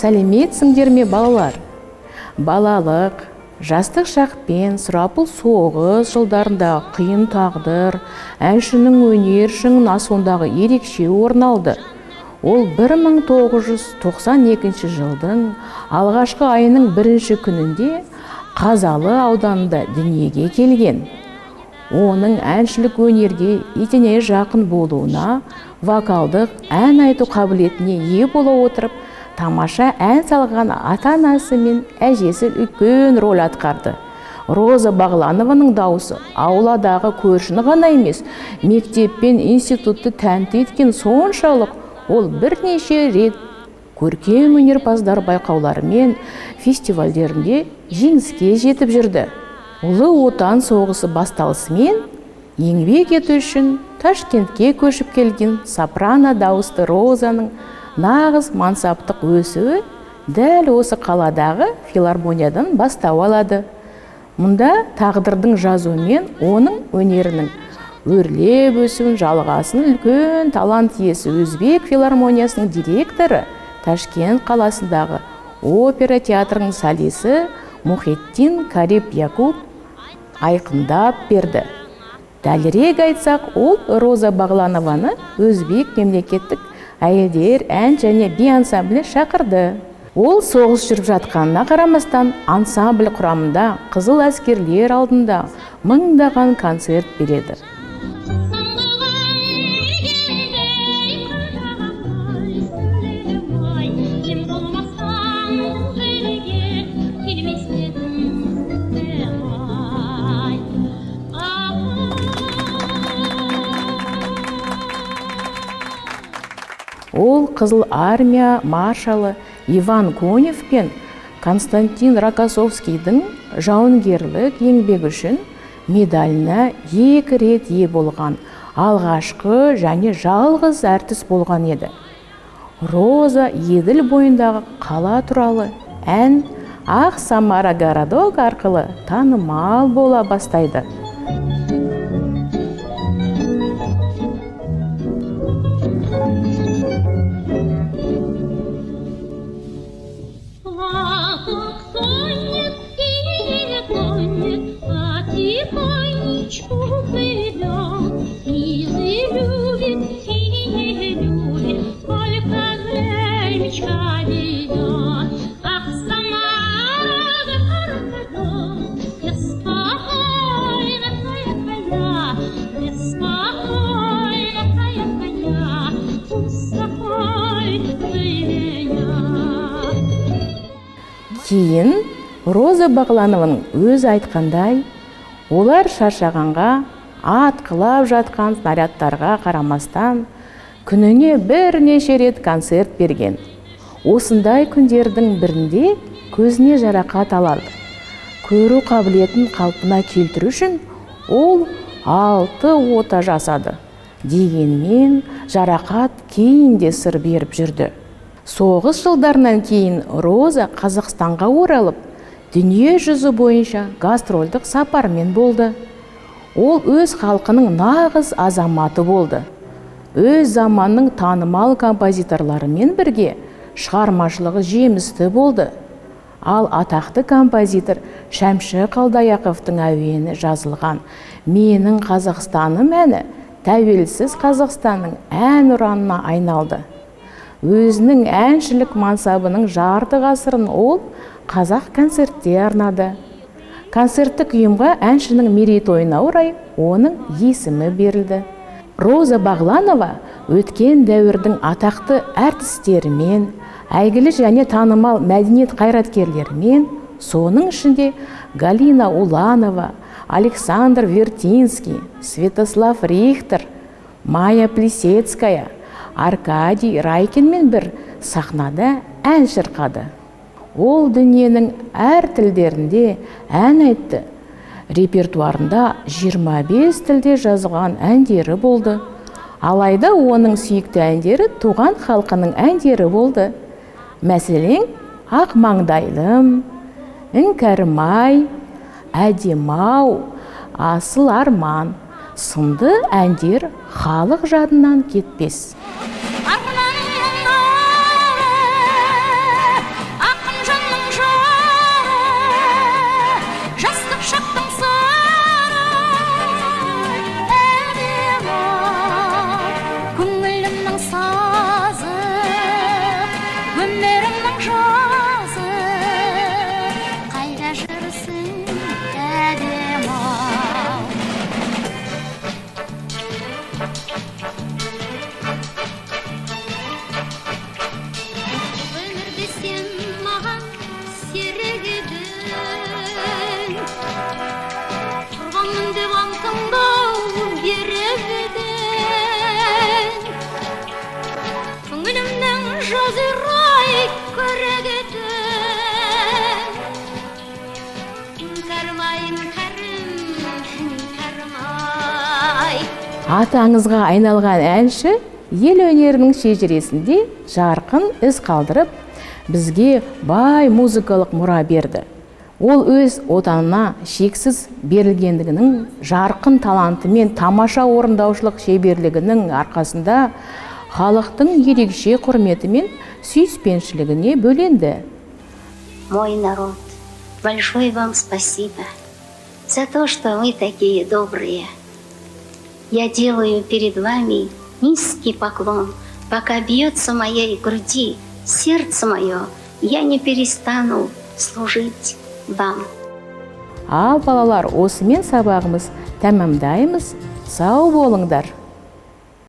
сәлеметсіңдер ме балалар? Балалық, жастық шақпен сұрапыл соғыс жылдарында қиын тағдыр, әншінің өнер шыңына сондағы ерекше орын алды. Ол 1992 жылдың алғашқы айының 1 күнінде Қазалы ауданында дүниеге келген. Оның әншілік өнерге етене жақын болуына, вокалдық ән айту қабілетіне ие бола отырып, тамаша ән салған ата-анасы мен әжесі үлкен рөл атқарды. Роза Бағланованың дауысы ауладағы көршіні ғана емес, мектеп пен институтты тәнті еткен соншалық, ол бірнеше рет көркем өнерпаздар байқаулары мен фестивальдерінде жеңіске жетіп жүрді. Ұлы Отан соғысы басталысымен еңбек ету үшін Ташкентке көшіп келген сопрано дауысты Розаның нағыз мансаптық өсуі дәл осы қаладағы филармониядан бастау алады. Мұнда тағдырдың жазуымен оның өнерінің өрлеп өсуін жалғасын үлкен талант иесі Өзбек филармониясының директоры, Ташкент қаласындағы опера театрының солисі Мухеттин Кариб Якуб айқындап берді. Дәлірек айтсақ, ол Роза Бағланованы Өзбек мемлекеттік әйелдер ән және би ансамблі шақырды. Ол соғыс жүріп жатқанына қарамастан ансамбль құрамында қызыл әскерлер алдында мыңдаған концерт береді. Ол Қызыл армия маршалы Иван Конев пен Константин Рокоссовскийдің жауынгерлік еңбегі үшін медаліне 2 рет ие болған алғашқы және жалғыз әртіс болған еді. Роза Еділ бойындағы қала туралы ән Ақ Самара городок арқылы танымал бола бастайды. Кейін Роза Бағланованың өз айтқандай, олар шаршағанға, атқылап жатқан снарядтарға қарамастан, күніне бірнеше рет концерт берген. Осындай күндердің бірінде көзіне жарақат алады. Көру қабілетін қалпына келтіру үшін ол 6 ота жасады. Дегенмен жарақат кейінде сыр беріп жүрді. Соғыс жылдарынан кейін Роза Қазақстанға оралып, дүние жүзі бойынша гастрольдік сапармен болды. Ол өз халқының нағыз азаматы болды. Өз заманның танымал композиторларымен бірге шығармашылығы жемісті болды. Ал атақты композитор Шәмші Қалдаяқовтың әуені жазылған «Менің Қазақстаным» әні тәуелсіз Қазақстанның ән ұранына айналды. Өзінің әншілік мансабының жарты ғасырын ол қазақ концертте арнады. Концерттік ұйымға әншінің мерейтойына орай оның есімі берілді. Роза Бағланова өткен дәуірдің атақты әртістерімен, әйгілі және танымал мәдениет қайраткерлерімен, соның ішінде Галина Уланова, Александр Вертинский, Святослав Рихтер, Майя Плисецкая, Аркадий Райкинмен бір сахнада ән шырқады. Ол дүниенің әр тілдерінде ән айтты. Репертуарында 25 тілде жазған әндері болды. Алайда оның сүйікті әндері туған халқының әндері болды. Мәселен, Ақ маңдайлым, Іңкәрім-ай, Әдем-ау, Асыл арман сынды әндер халық жадынан кетпес. тыңдау беребеден көңілімнің жазырай көрегеден іңкәрмай іңкәрмай. Аты аңызға айналған әнші ел өнерінің шежіресінде жарқын із қалдырып, бізге бай музыкалық мұра берді. Ол өз отанына шексіз берілгендігінің, жарқын таланты мен тамаша орындаушылық шеберлігінің арқасында халықтың ерекше құрметі мен сүйіспеншілігіне бөленді. Мой народ, большое вам спасибо за то, что вы такие добрые. Я делаю перед вами низкий поклон, пока бьется в моей груди сердце мое, я не перестану служить вам. Ал балалар, осымен сабағымыз тәмамдаймыз. Сау болыңдар.